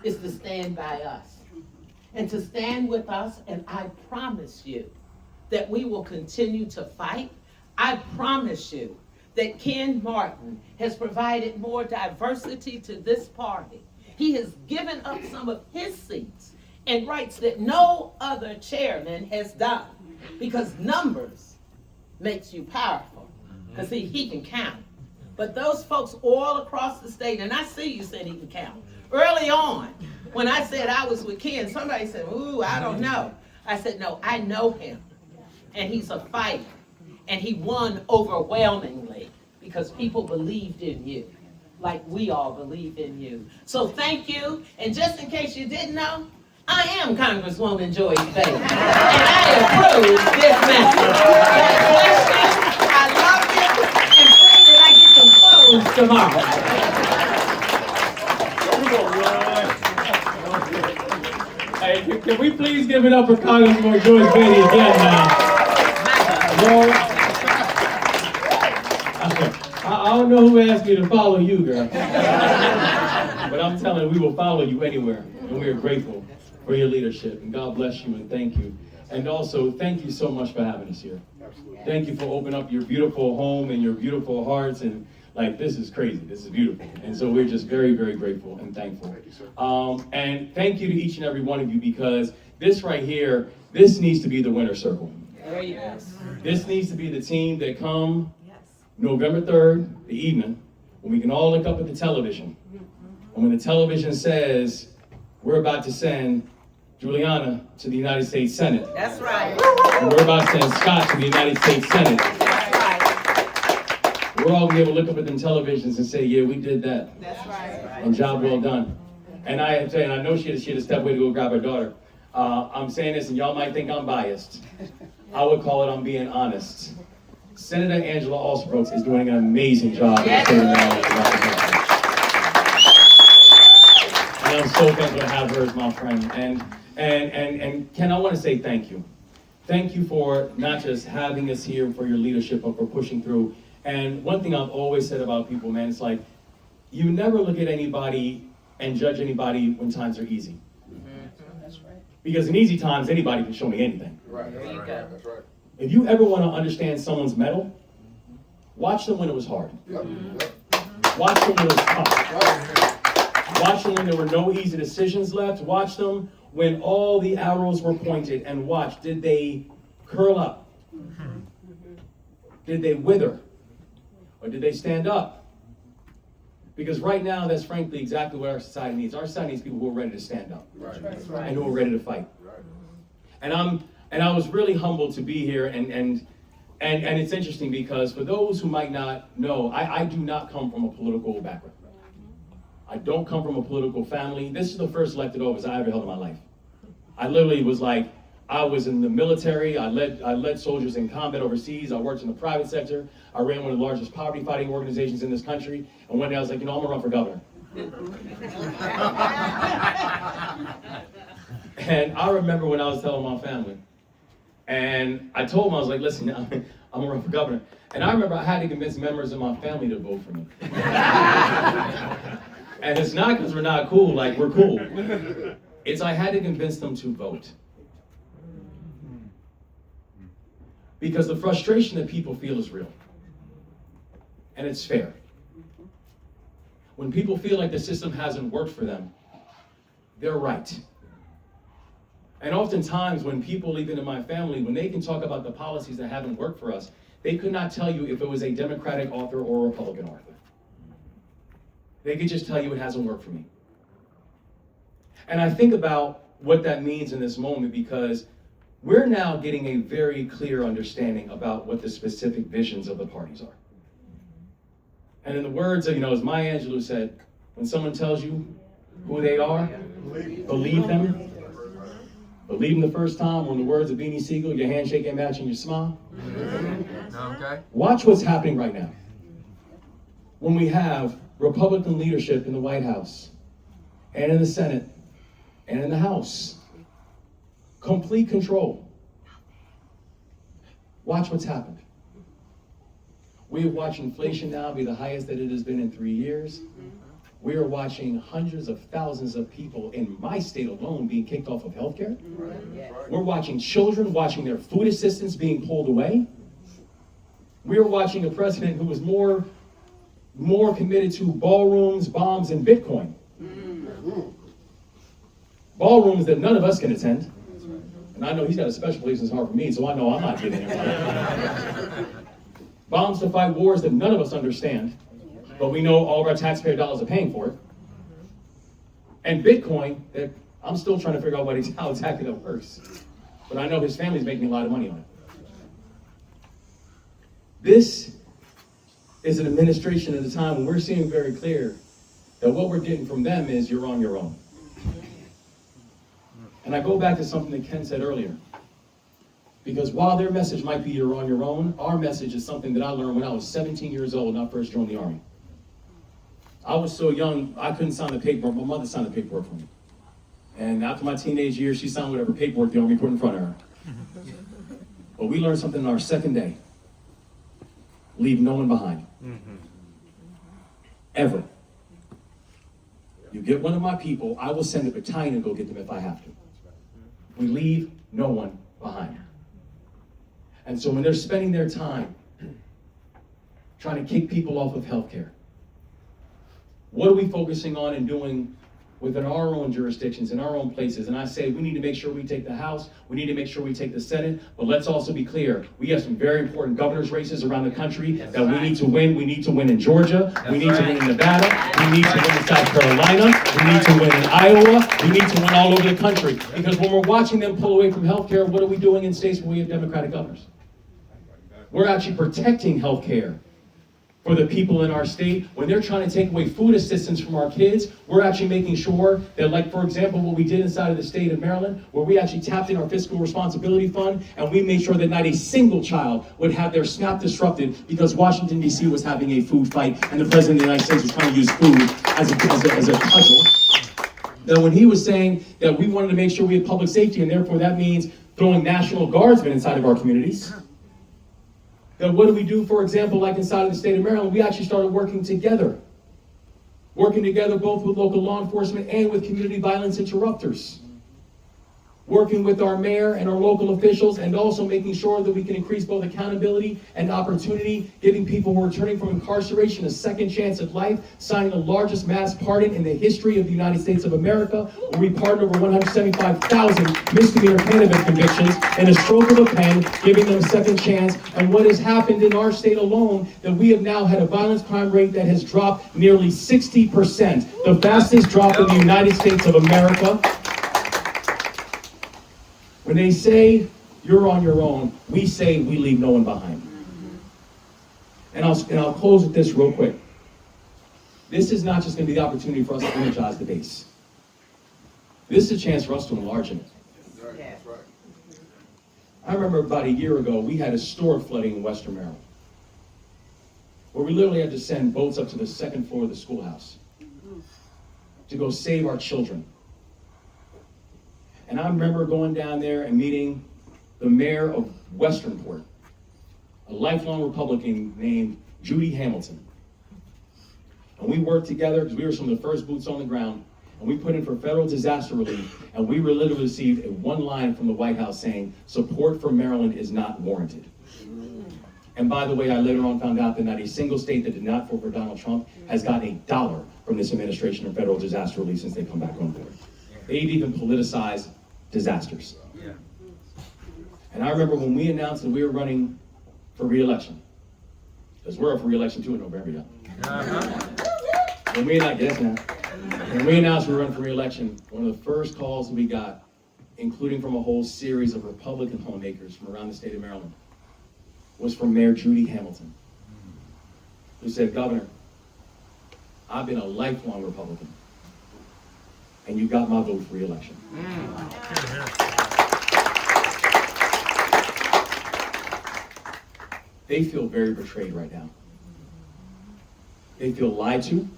is to stand by us and to stand with us. And I promise you that we will continue to fight. I promise you that Ken Martin has provided more diversity to this party. He has given up some of his seats in rights that no other chairman has done, because numbers makes you powerful. Because he can count. But those folks all across the state, and I see you said he can count. Early on, when I said I was with Ken, somebody said, ooh, I don't know. I said, no, I know him. And he's a fighter. And he won overwhelmingly because people believed in you, like we all believe in you. So thank you. And just in case you didn't know, I am Congresswoman Joy Bailey. And I approve this message. God bless you. I love you. And pray that I get some clothes tomorrow. Hey, can we please give it up for Congresswoman Joy Bailey again now? I don't know who asked me to follow you, girl. But I'm telling you, we will follow you anywhere. And we are grateful for your leadership. And God bless you and thank you. And also, thank you so much for having us here. Thank you for opening up your beautiful home and your beautiful hearts. And like, this is crazy. This is beautiful. And so we're just very, very grateful and thankful. And thank you to each and every one of you, because this right here, this needs to be the winner circle. There you go. This needs to be the team that come November 3rd, the evening, when we can all look up at the television. And when the television says, we're about to send Juliana to the United States Senate. That's right. And we're about to send Scott to the United States Senate. That's right. We're all gonna be able to look up at them televisions and say, yeah, we did that. That's right. And job well done. And I tell you, and I know she had to step away to go grab her daughter. I'm saying this, and y'all might think I'm biased. I would call it I'm being honest. Senator Angela Alsbrooks is doing an amazing job in the state of Maryland. And I'm so thankful to have her as my friend. And Ken, I want to say thank you. Thank you for not just having us here for your leadership, but for pushing through. And one thing I've always said about people, man, it's like, you never look at anybody and judge anybody when times are easy. That's right. Because in easy times, anybody can show me anything. Right, that's right, that's right. If you ever want to understand someone's mettle, watch them when it was hard. Yep. Watch them when it was tough. Watch them when there were no easy decisions left. Watch them when all the arrows were pointed, and watch, did they curl up? Did they wither? Or did they stand up? Because right now, that's frankly exactly what our society needs. Our society needs people who are ready to stand up. Right. And who are ready to fight. Right. And I was really humbled to be here, and it's interesting because for those who might not know, I do not come from a political background. I don't come from a political family. This is the first elected office I ever held in my life. I literally was like, I was in the military, I led soldiers in combat overseas, I worked in the private sector, I ran one of the largest poverty fighting organizations in this country, and one day I was like, I'm gonna run for governor. And I remember when I was telling my family, and I told them, I was like, listen, I'm gonna run for governor. And I remember I had to convince members of my family to vote for me. And it's not because we're not cool, like we're cool. It's I had to convince them to vote. Because the frustration that people feel is real. And it's fair. When people feel like the system hasn't worked for them, they're right. And oftentimes when people, even in my family, when they can talk about the policies that haven't worked for us, they could not tell you if it was a Democratic author or a Republican author. They could just tell you it hasn't worked for me. And I think about what that means in this moment, because we're now getting a very clear understanding about what the specific visions of the parties are. And in the words of, as Maya Angelou said, when someone tells you who they are, believe them. Believe them the first time, or in the words of Beanie Siegel, your handshake ain't matching your smile. Okay. Watch what's happening right now. When we have Republican leadership in the White House, and in the Senate, and in the House. Complete control. Watch what's happened. We have watched inflation now be the highest that it has been in 3 years. We are watching hundreds of thousands of people in my state alone being kicked off of healthcare. We're watching children watching their food assistance being pulled away. We're watching a president who was more committed to ballrooms, bombs, and Bitcoin. Ballrooms that none of us can attend. And I know he's got a special place in his heart for me, so I know I'm not getting it. Bombs to fight wars that none of us understand, but we know all of our taxpayer dollars are paying for it. And Bitcoin, that I'm still trying to figure out how exactly that works. But I know his family's making a lot of money on it. This is an administration at a time when we're seeing very clear that what we're getting from them is you're on your own. And I go back to something that Ken said earlier. Because while their message might be you're on your own, our message is something that I learned when I was 17 years old and I first joined the Army. I was so young, I couldn't sign the paperwork. My mother signed the paperwork for me. And after my teenage years, she signed whatever paperwork the Army put in front of her. But we learned something on our second day. Leave no one behind. Ever. You get one of my people, I will send a battalion and go get them if I have to. We leave no one behind. And so when they're spending their time trying to kick people off of healthcare, what are we focusing on and doing within our own jurisdictions, in our own places? And I say we need to make sure we take the House, we need to make sure we take the Senate, but let's also be clear, we have some very important governor's races around the country that we need to win. We need to win in Georgia, we need to win in Nevada, we need to win in South Carolina, we need to win in Iowa, we need to win all over the country. Because when we're watching them pull away from healthcare, what are we doing in states where we have Democratic governors? We're actually protecting healthcare for the people in our state. When they're trying to take away food assistance from our kids, we're actually making sure that, like, for example, what we did inside of the state of Maryland, where we actually tapped in our fiscal responsibility fund, and we made sure that not a single child would have their SNAP disrupted because Washington, D.C. was having a food fight, and the President of the United States was trying to use food as a cudgel. That when he was saying that we wanted to make sure we had public safety, and therefore that means throwing National Guardsmen inside of our communities, then what do we do, for example, like inside of the state of Maryland? We actually started working together both with local law enforcement and with community violence interrupters. Working with our mayor and our local officials, and also making sure that we can increase both accountability and opportunity, giving people who are returning from incarceration a second chance at life, signing the largest mass pardon in the history of the United States of America, where we pardoned over 175,000 misdemeanor cannabis convictions in a stroke of a pen, giving them a second chance. And what has happened in our state alone, that we have now had a violence crime rate that has dropped nearly 60%, the fastest drop in the United States of America. When they say you're on your own, we say we leave no one behind. And I'll close with this real quick. This is not just going to be the opportunity for us to energize the base. This is a chance for us to enlarge it. I remember about a year ago, we had historic flooding in Western Maryland, where we literally had to send boats up to the second floor of the schoolhouse to go save our children. And I remember going down there and meeting the mayor of Westernport, a lifelong Republican named Judy Hamilton. And we worked together because we were some of the first boots on the ground, and we put in for federal disaster relief, and we literally received one line from the White House saying, support for Maryland is not warranted. And by the way, I later on found out that not a single state that did not vote for Donald Trump has gotten $1 from this administration of federal disaster relief since they come back on board. They've even politicized disasters. Yeah. And I remember when we announced that we were running for re-election, because we're up for re-election too in November, yeah. When we announced we were running for re-election, one of the first calls that we got, including from a whole series of Republican lawmakers from around the state of Maryland, was from Mayor Judy Hamilton, who said, Governor, I've been a lifelong Republican, and you got my vote for re-election. They feel very betrayed right now. They feel lied to.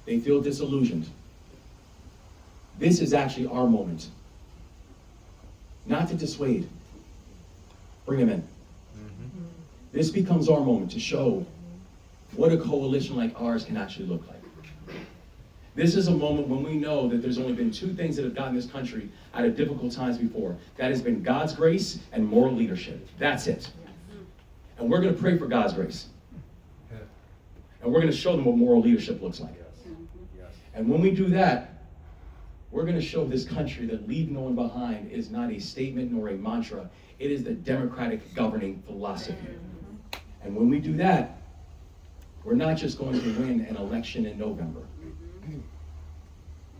They feel disillusioned. This is actually our moment. Not to dissuade. Bring them in. This becomes our moment to show what a coalition like ours can actually look like. This is a moment when we know that there's only been two things that have gotten this country out of difficult times before. That has been God's grace and moral leadership. That's it. And we're going to pray for God's grace. And we're going to show them what moral leadership looks like. And when we do that, we're going to show this country that leave no one behind is not a statement nor a mantra. It is the democratic governing philosophy. And when we do that, we're not just going to win an election in November.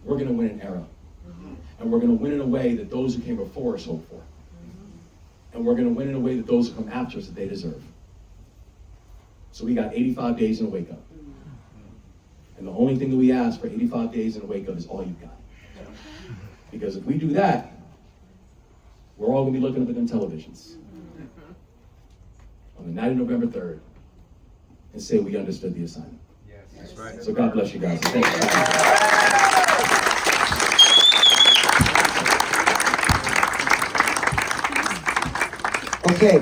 We're going to win an era. And we're going to win in a way that those who came before us hoped for. And we're going to win in a way that those who come after us that they deserve. So we got 85 days in a wake up. And the only thing that we ask for 85 days in a wake up is all you've got. Because if we do that, we're all going to be looking up at them televisions on the night of November 3rd and say we understood the assignment. Yes. That's right. So God bless you guys. Thank you. Okay.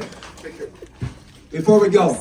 Before we go,